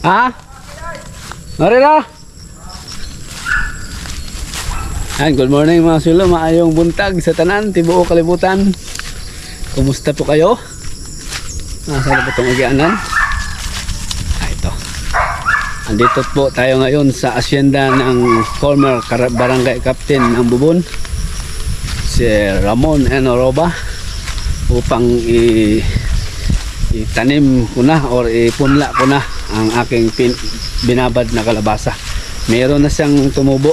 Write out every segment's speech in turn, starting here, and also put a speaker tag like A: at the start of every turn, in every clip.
A: Ha? Marira! Good morning mga silo, maayong buntag sa tanan, tibuo kalibutan. Kumusta po kayo? Saan po itong agianan? Ito. Andito po tayo ngayon sa asyenda ng former barangay captain ng Bubon, si Ramon Enoroba, upang itanim ko na or ipunla ko na ang aking binabad na kalabasa. Meron na siyang tumubo.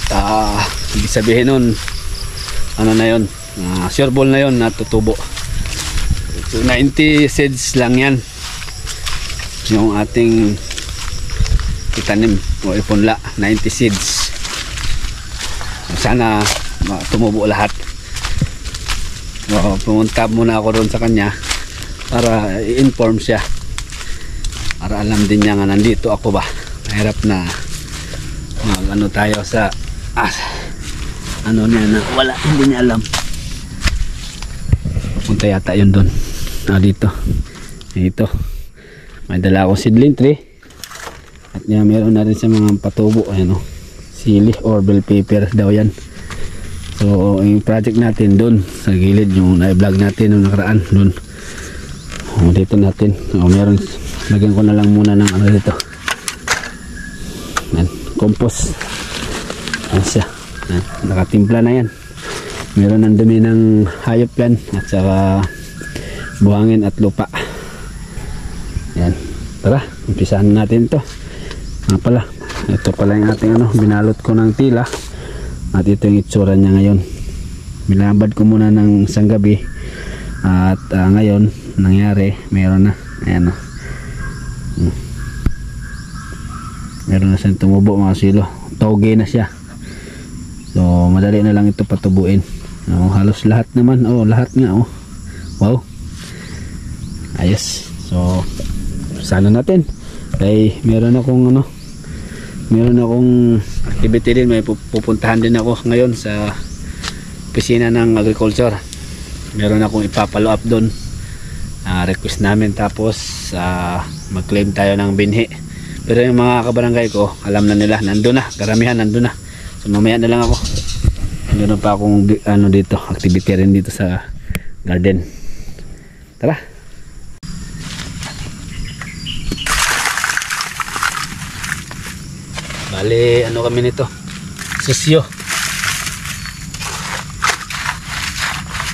A: So, ibig sabihin nun, ano na yun, sure ball na yun, natutubo. So 90 seeds lang yan yung ating itanim o ipunla, 90 seeds. Sana tumubo lahat. So, pumunta muna ako doon sa kanya para i-inform siya, para alam din niya nga nandito ako ba. Mahirap na ano tayo sa ano niya na wala, hindi niya alam. Punta yata yun doon. Dito ito may dala akong seedling tree at niya meron na rin sa mga patubo, ayan o, sili or bell pepper daw yan. So yung project natin doon sa gilid, yung na-vlog natin yung nakaraan doon, dito natin meron, lagyan ko na lang muna ng ano dito, compost. Yan siya, nakatimpla na yan. Meron ng dumi ng hayop yan at saka buhangin at lupa. Yan, tara umpisahan natin ito. Pala, ito pala yung ating binalot ko ng tila at ito yung itsura niya ngayon. Binabad ko muna ng isang gabi at ngayon nangyari, meron na, ayan o. Meron na siyang tumubo mga silo, toge na siya. So madali na lang ito patubuin. Halos lahat naman, lahat nga wow, ayos. So sana natin ay meron akong activity din, may pupuntahan din ako ngayon sa opisina ng agriculture. Meron akong ipapalo up doon, request namin, tapos mag-claim tayo ng binhi. Pero yung mga kabarangay ko, alam na nila, nandun na, karamihan nandun na. So mamaya na lang ako. Meron pa akong dito, activity rin dito sa garden. Tara. Bali, kami nito? Susyo.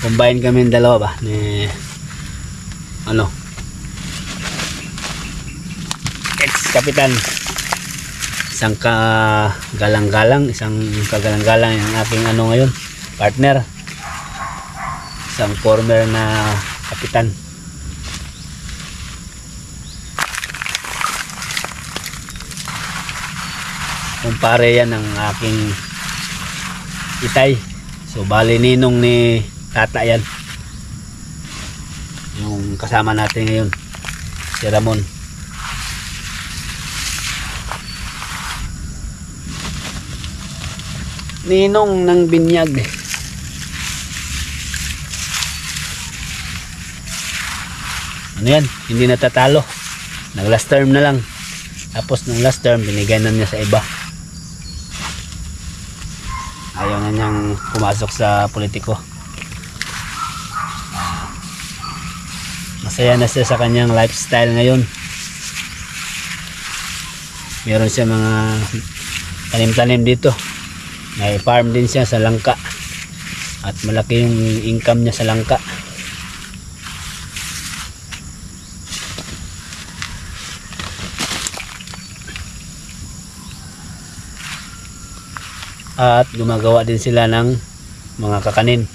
A: Combine kami ng dalawa ba? Ni ex-kapitan. Isang kagalang-galang, yung aking ngayon, partner. Isang former na kapitan. Kumpare yan ng aking itay. So bali ninong ni tata yan, yung kasama natin ngayon, si Ramon. Ninong ng binyag. Ano yan, hindi natatalo. Nag last term na lang, tapos nung last term binigay na niya sa iba. Ayaw na niyang pumasok sa politiko. Masaya na siya sa kanyang lifestyle ngayon. Meron siya mga tanim-tanim dito. May farm din siya sa langka at malaki yung income niya sa langka. At gumagawa din sila ng mga kakanin,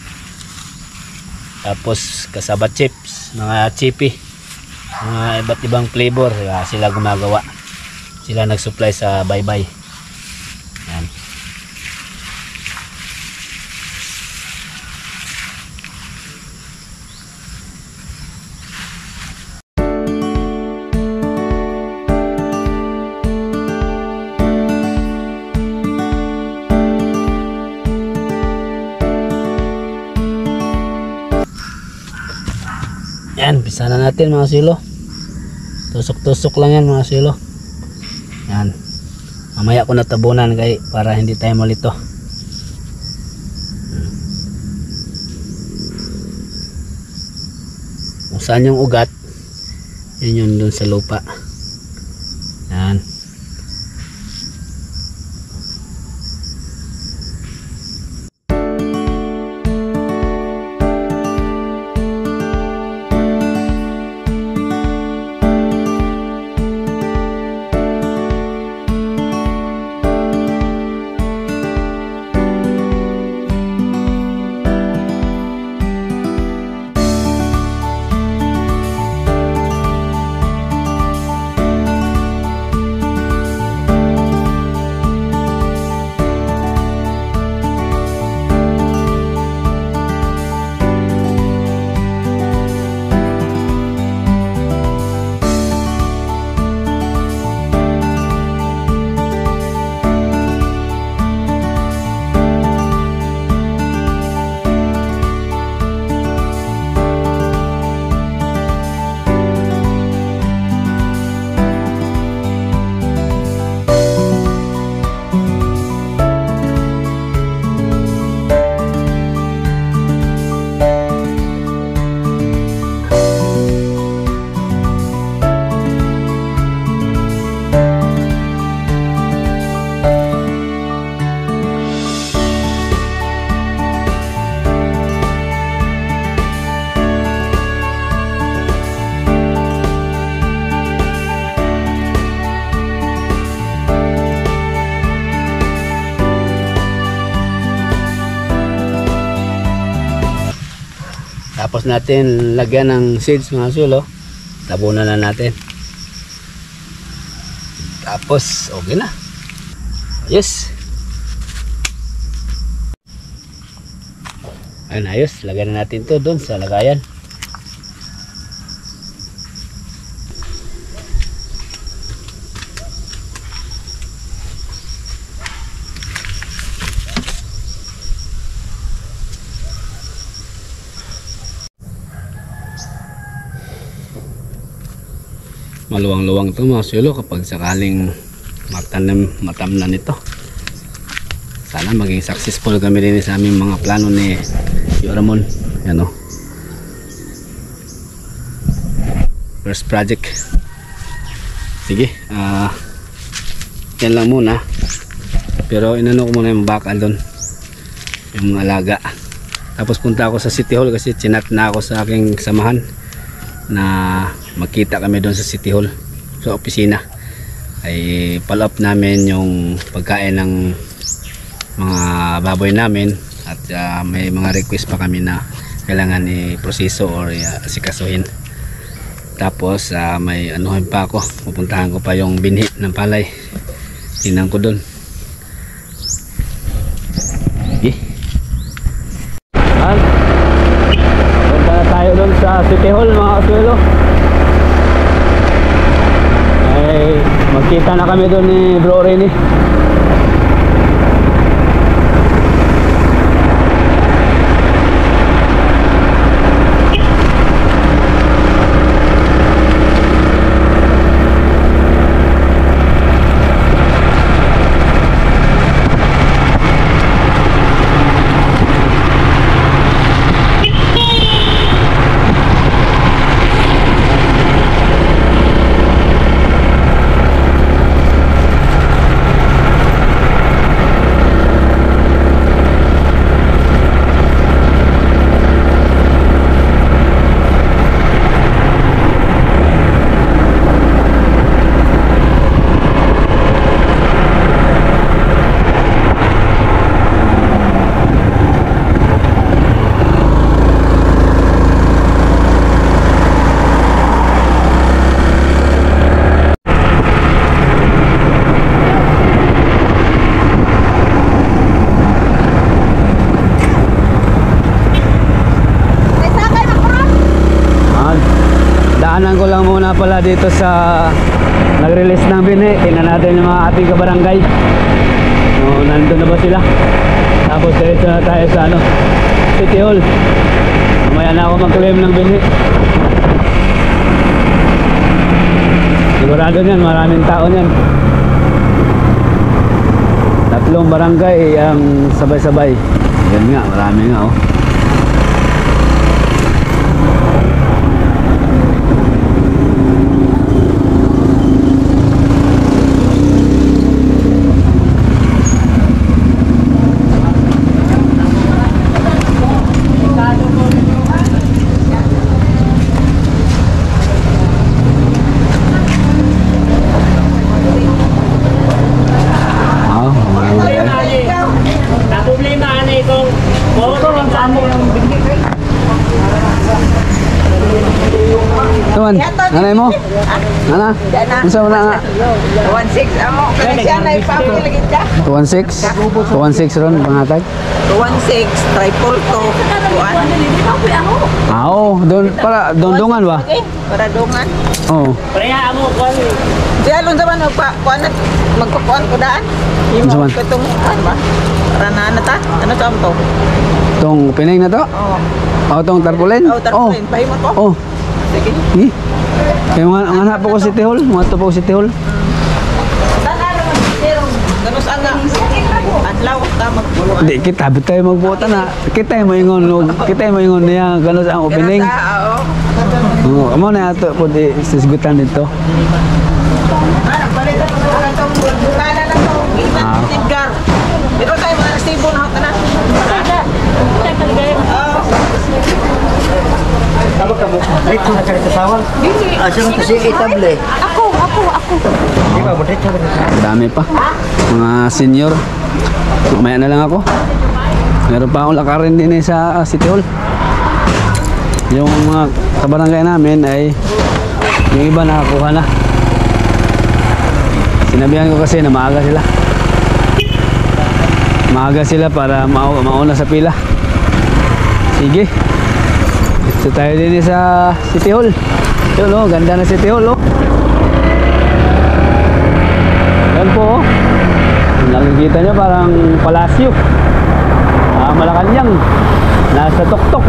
A: tapos kasaba chips, mga chippy, mga iba't ibang flavor, sila gumagawa. Sila nag-supply sa Bye-Bye. Yan. Yan, bisa na natin mga silo. Tusok-tusok lang yan mga silo. Yan. Mamaya ko natabunan kay para hindi tayo malito. Kung saan yung ugat, yun yung dun sa lupa. Yan. Tapos natin lagyan ng seeds mga sulo. Tabunan na natin. Tapos okay na. Ayos. Ayun, ayos. Lagyan na natin to doon sa lagayan. Maluwang-luwang to mga sulo kapag sakaling matamnan nito. Sana maging successful kami rin sa aming mga plano ni Yoramon. Yan o. First project. Sige, yan lang muna. Pero inano ko muna yung bakal doon, yung mga alaga. Tapos punta ako sa City Hall kasi chinat na ako sa aking samahan na magkita kami doon sa City Hall, sa opisina. Ay follow up namin yung pagkain ng mga baboy namin at may mga request pa kami na kailangan i-proseso or asikasuhin. Tapos may anuhin pa ako, pupuntahan ko pa yung binhi ng palay, tingnan ko doon. Okay. Punta na tayo doon sa City Hall mga kasuelo. Ay magkita na kami doon ni Bro Rene. Daanan ko lang muna pala dito sa nag-release ng binhi. Tingnan natin yung mga ating kabarangay. Nandun na ba sila? Tapos dito na tayo sa City Hall. Mamaya na ako mag-claim ng binhi. Sigurado niyan, maraming tao niyan. Tatlong barangay ang sabay-sabay. Yan nga, marami nga oh. Tuan, nanay mo? Ana? Unsa mo na nga?
B: 16 amo kana siya na ipapil lagi ta.
A: 216? 216 ron pangatag?
B: 16 triple to.
A: Oo, doon para dondongan ba?
B: Para dungan.
A: Oo.
B: Pareha amo kuan. Diya lon zaman kuan magpakuan ko daan. Imo katong kuan ba? Para na ta. Ano to amto?
A: Tong pinay na to?
B: Oo.
A: Oh, tong tarpaulin?
B: Oh, tarpaulin. Pahimot ko.
A: Oh.
B: Sige.
A: Kaya nga hanap po ko si Tihol, mga to po si Tihol.
B: Ganus anga. Adlaw ta magbuhat.
A: Hindi kita bitay magbuota na. Kita mo ingon niya ganun ang opening. Oo, amo na ato po di sisgutan dito.
B: Pero tayo mga resibo na hota na.
C: Tama ka mo. Rito na ka sawal. Asang kasi itable.
B: Ako.
C: Di ba mo rito na.
A: Dami pa. Mga senior. Mamaya na lang ako. Meron pa akong lakarin din sa City Hall. Yung mga kabarangay namin ay yung iba nakakuha na. Sinabihan ko kasi na maaga sila. Maaga sila para mauna sa pila. Sige. Ito tayo din sa City Hall. Yun oh, ganda na City Hall oh. Yan po oh. Nakikita nyo parang palasyo. Malacanang. Nasa tuktok.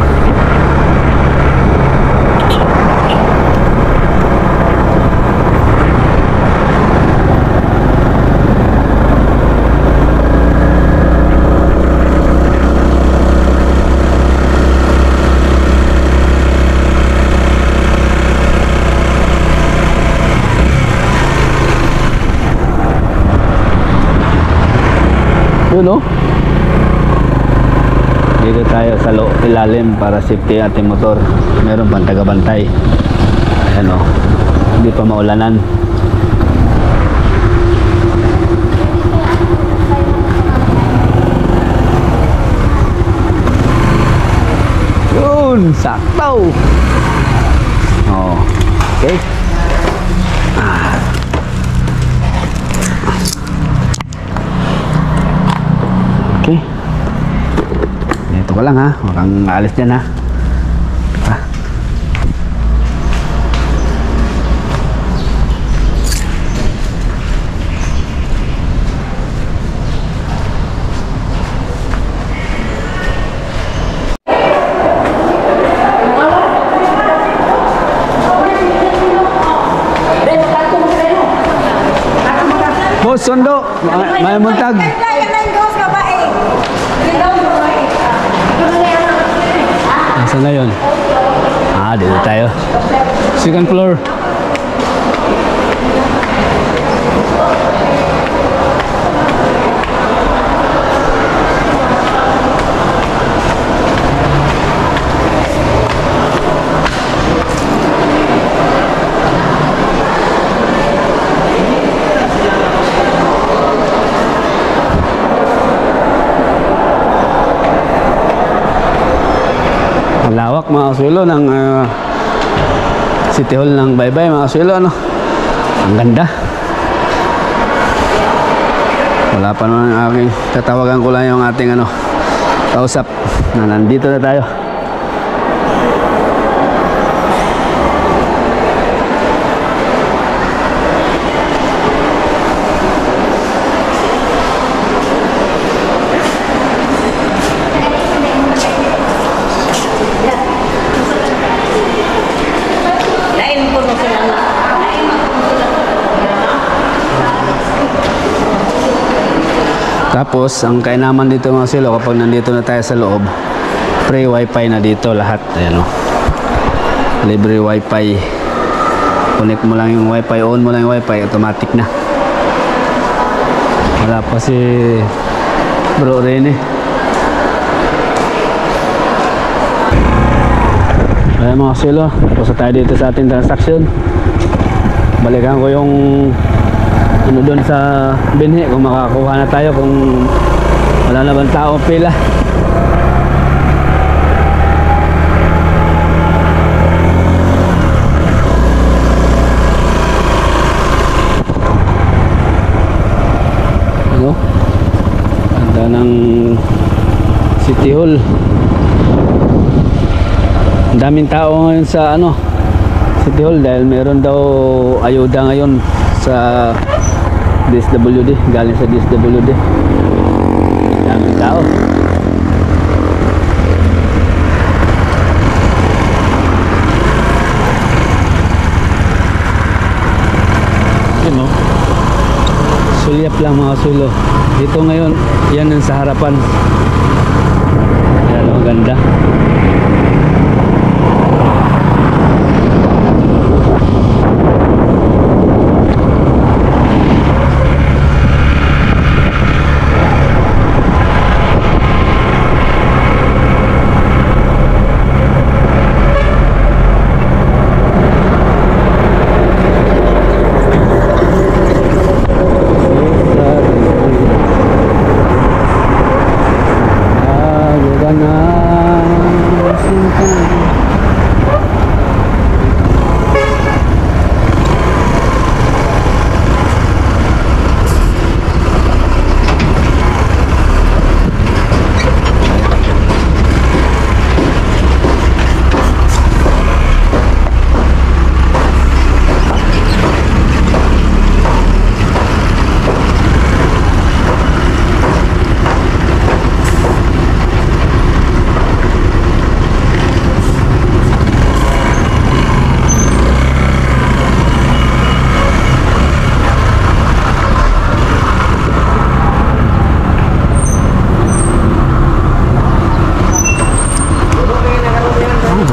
A: Yun oh. Dito tayo sa ilalim para safety ating motor. Meron pang taga-bantay. Ayan oh. Hindi pa maulanan. Yun, sakto. Oh. Okay. Okay. Ito ko lang ha. Huwag kang alis dyan ha. Boss, sundo. May muntag. Saan na yun? Dito tayo. Second floor. Lawak mga kasuelo ng City Hall ng Baybay mga kasuelo ano. Ang ganda. Wala pa naman ang aking tatawagan ko lang yung ating ano kausap na nandito na tayo. Tapos ang kainaman dito mga silo, kapag nandito na tayo sa loob, free wifi na dito lahat. Ayan o, libre wifi. Connect mo lang yung wifi, on mo lang yung wifi, automatic na. Wala pa si Bro Rene. Ayan mga silo, tapos tayo dito sa ating transaction. Balikan ko yung ano doon sa binhi, kung makakuha na tayo, kung wala na bang tao pila. Ano? Ganda ng City Hall. Ang daming tao ngayon sa ano, City Hall dahil meron daw ayuda ngayon sa DSWD, galing sa DSWD. Daming tao. Yun o, sulyap lang mga sulo. Dito ngayon, yan ang sa harapan. Yan ang ganda.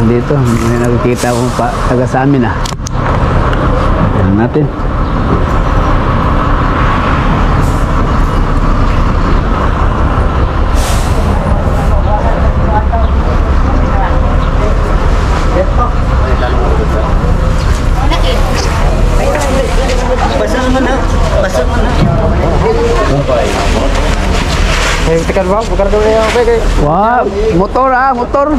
A: Dito, may nakikita akong taga sa amin ah. Tignan natin.
C: Basa naman na. Basa naman na. Eh, tekan bang, bukan dulu ya, oke.
A: Wah, motor ah, motor.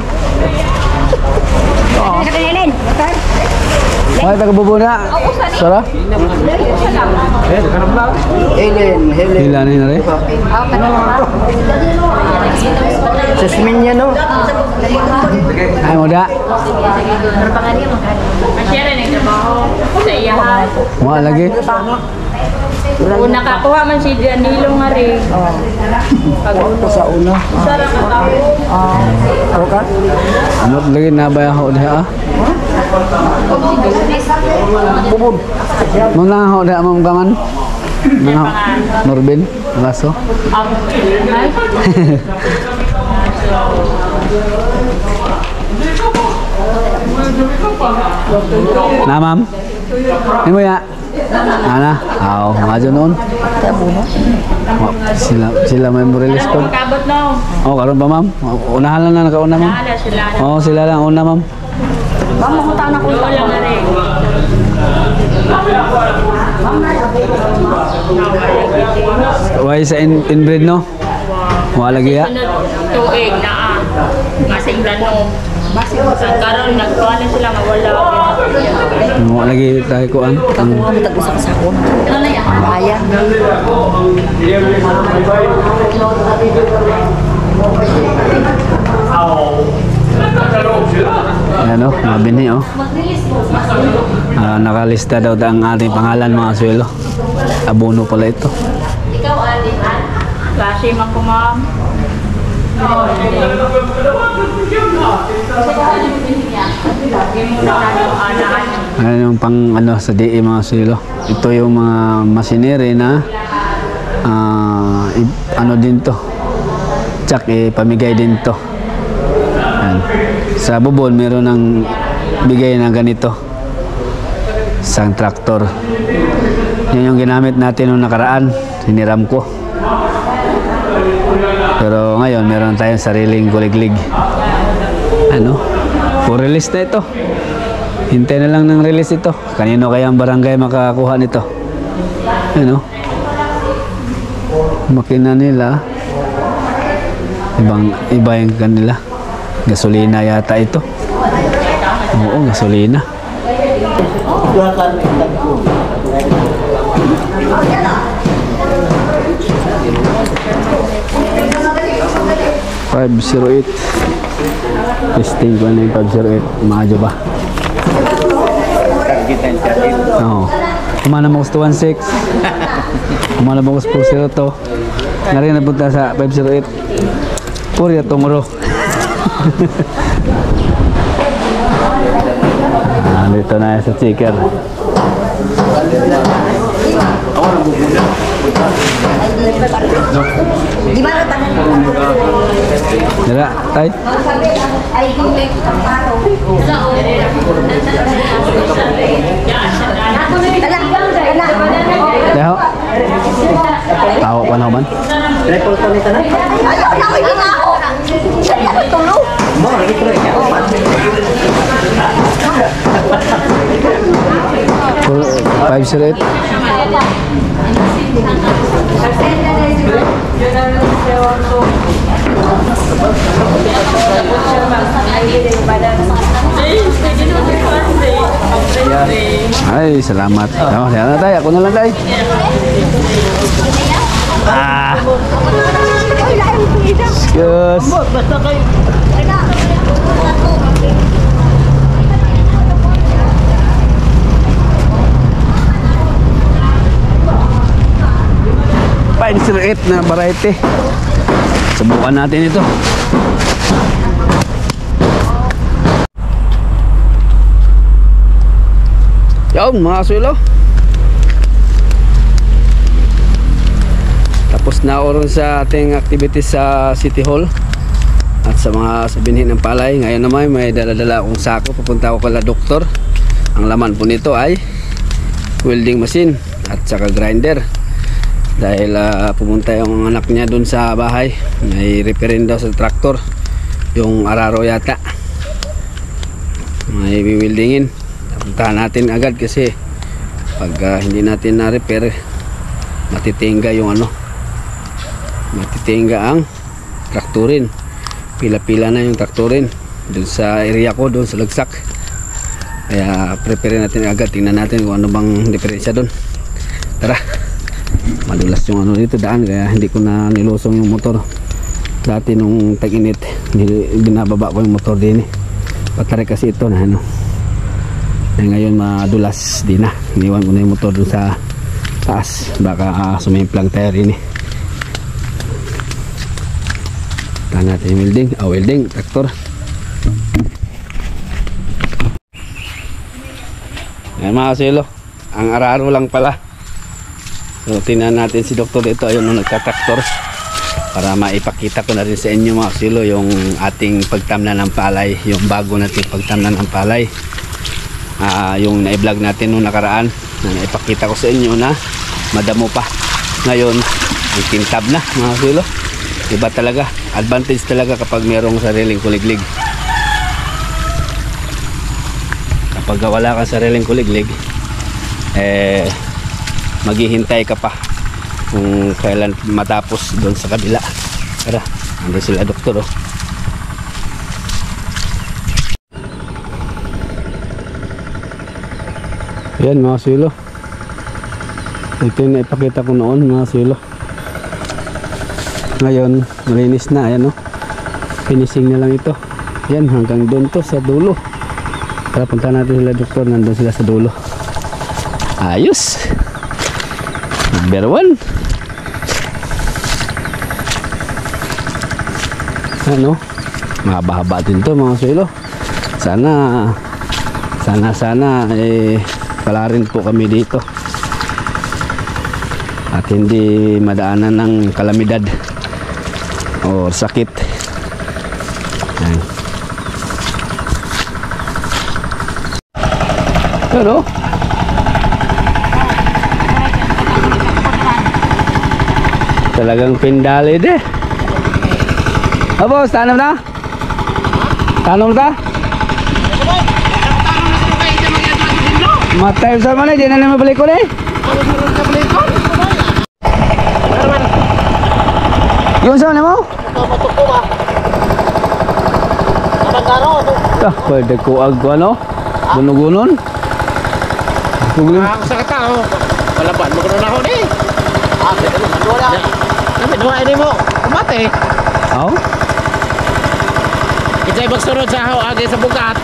A: Wah, taga bubuna. Sara?
C: Helen.
A: Hila na yun rin.
C: Jasmine nya no.
A: Ay, muda.
D: Masya rin ang trabaho sa iyahan.
A: Mga lagi.
D: Kung nakakuha man si Danilo nga rin.
C: Ako sa una.
D: Sarang ang tao.
C: Ako ka?
A: Ano lagi nabaya ako diha ah?
C: Bubun.
A: Mga ako diha mong gaman? Mga Norbin, Lasso. Na ma'am? Ini mo ya? Ana? Oo, mga noon. Sila may release ko.
D: Magkabot no.
A: Oh, karon ba ma'am? Unahan lang na nakauna ma'am.
D: Nahala sila.
A: Oh, sila lang una ma'am.
D: Ma'am, mamunta na ko lang na rin.
A: Why sa inbreed no? Wala lagi ya?
D: Tuig na masing lano. Ang karon nagkuha na sila mawala.
A: Wala lagi tayo ko ang
C: Tag-usa ka sa ako. Ayan.
A: Ayan o, mabini o. Nakalista daw ang ating pangalan mga swelo. Abono pala ito.
D: Ikaw, Alihan? Klase man ko, ma'am.
A: Ayan yung pang sa DE mga swelo. Ito yung mga masinere na ano din to, tsak pamigay din to. Yan. Sa bubon meron ng bigay ng ganito, isang traktor. Yan yung ginamit natin nung nakaraan, hiniram ko. Pero ngayon meron tayong sariling kuliglig. Ano, for release na ito. Hintay na lang ng release ito. Kanino kaya ang barangay makakuha nito? Ano, makina nila iba yung kanila. Gasolina yata ito. Oo, gasolina. 508. Testing ko na yung 508. Umadyo ba? Oo. Kumana mo gusto 16. Kumana mo gusto 402. Nari na punta sa 508. Puri at tumuro. Dito na sa checker. Dila, tay. Deho. Tawa pa naman.
C: Triple to nito na.
B: Ayaw na ako yung ako. Siya na tulog.
C: Mo, lagi tuloy ka.
A: 508. Ay, salamat. Salamat na tayo. Ako na lang tayo. Excuse.
C: Basta kayo.
A: .08 na variety. Subukan natin ito. Yan mga sulo. Tapos na oras sa ating activities sa City Hall at sa mga sabinhin ng palay. Ngayon naman may dala-dala akong sako. Pupunta ako kala doktor. Ang laman po nito ay welding machine at saka grinder. Dahil pumunta yung anak niya dun sa bahay, may repairin daw sa traktor, yung araro yata, may wieldingin. Puntahan natin agad kasi pag hindi natin na-repair, matitingga yung ano, matitingga ang traktorin. Pila-pila na yung traktorin dun sa area ko, dun sa Lagsak. Kaya prepare natin agad, tingnan natin kung ano bang diferensya dun. Tara. Madulas yung ano dito daan, kaya hindi ko na nilusong yung motor. Dati nung tag-init, binababa ko yung motor din eh. Battery kasi ito na ano. Eh, ngayon madulas din na. Iniwan ko na yung motor dun sa taas. Baka sumimplang tayo rin eh. Tahan natin yung welding. Welding, traktor. Ayan mga kasilo, ang araro lang pala. So tingnan natin si doktor dito, ayun nung nagtatraktor, para maipakita ko na rin sa inyo mga kasilo yung ating pagtamnan ng palay, yung bago nating pagtamnan ng palay. Yung na-vlog natin nung nakaraan, na naipakita ko sa inyo na madamo pa. Ngayon ang tintab na mga kasilo. Iba talaga, advantage talaga kapag mayroong sariling kuliglig. Kapag wala kang sariling kuliglig, maghihintay ka pa kung kailan matapos doon sa kabila. Tara, andun sila doktor oh. Yan mga silo, ito yung naipakita ko noon mga silo. Ngayon malinis na, ayan oh. Finishing na lang ito. Yan, hanggang doon to sa dulo. Tara, punta natin sila doktor, nandun sila sa dulo. Ayos, number 1. Ano, mahaba-haba din to mga silo. Sana pala rin po kami dito. at hindi madaanan ng kalamidad o sakit. Yan. Pero talagang pindalid eh. Boss, tanong na? Tanong na? Matay sa mana, di na naman balik ko na eh. Yung saan mo? Pwede ko ano? Gunugunon?
C: Ang sakit ako. Walaban mo ko na ako ni. Pwede mo wala. Dua ini mo. Kumate.
A: Aw?
C: Kita magsunod sa ako agi sa bugat.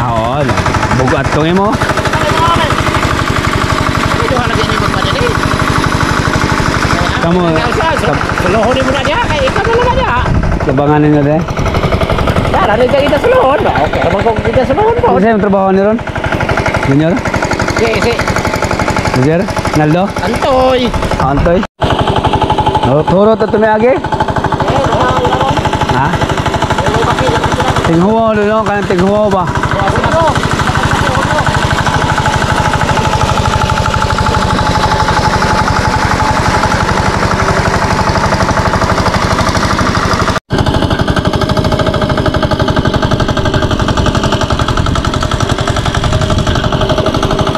A: Aon. Bugat ko mo. Kamu
C: Suluhon mo na niya. Kaya ikaw na naman niya.
A: kabanganin na deh.
C: Lari kita suluhon. Okay, naman kung kita suluhon po.
A: Ano sa'yo ang trabaho ni Ron? Junior?
C: Si
A: Junior? Naldo?
C: Antoy.
A: Antoy? Turot at tumiagi? Ha? Tinghuwa doon, kanang tinghuwa ba?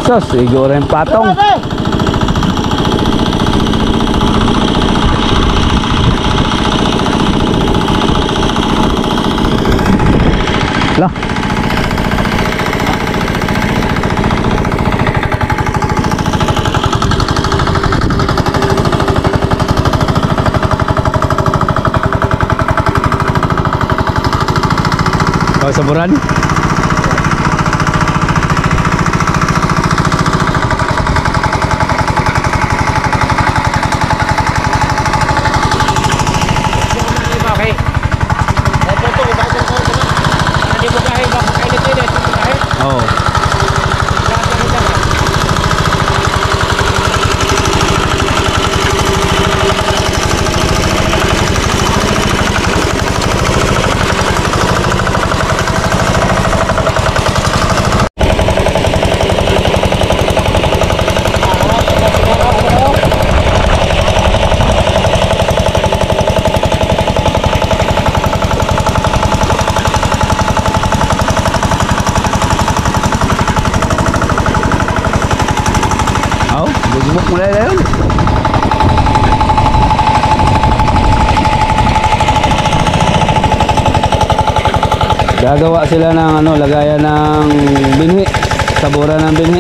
A: So, siguro yung patong. Lah. Kau saburan? Oh. Bugmok mulai na yun. Gagawa sila ng ano, lagayan ng binhi, saburan ng binhi.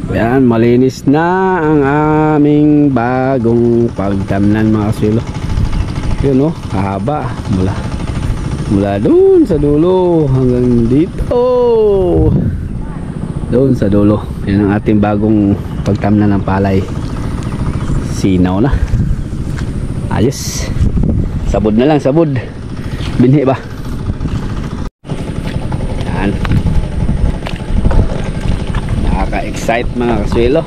A: Yan, malinis na ang aming bagong pagdamnan mga kaswelo. Yun oh, kahaba. Mula doon sa dulo hanggang dito. Doon sa dulo. Yan ang ating bagong pagdamnan ng palay. Sinaw na. Ayos. Sabod na lang, sabod. Binhi ba? Yan. Excite mga kaswelo.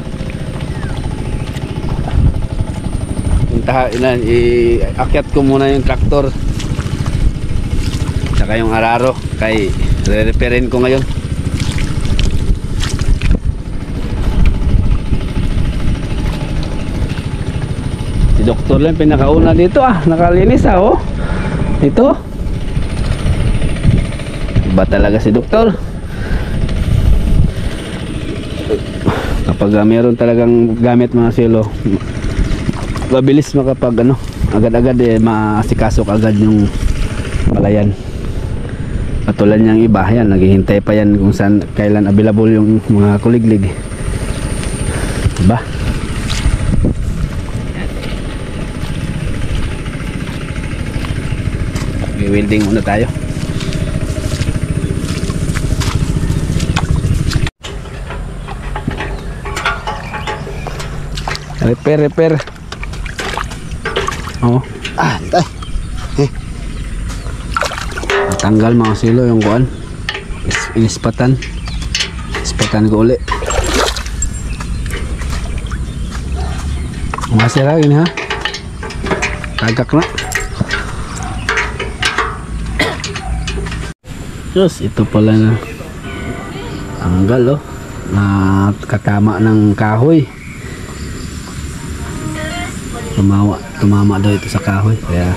A: Puntahan, iakyat ko muna yung traktor Tsaka yung araro kay re-repairin ko ngayon. Si doktor lang pinakauna dito nakalinis oh. Ito. Iba talaga si doktor. Kapag meron talagang gamit mga silo, mabilis makapag agad-agad maasikaso agad yung palayan. Katulad niyang iba yan, naghihintay pa yan kung saan kailan available yung mga kuliglig. Diba? Welding muna tayo. Repair. Oh. Tanggal mga silo yung kuan. Inispatan. Ispatan ko uli. Masira gini ha. Tagak na. Diyos, ito pala na tanggal na katama ng kahoy. Tumama daw ito sa kahoy kaya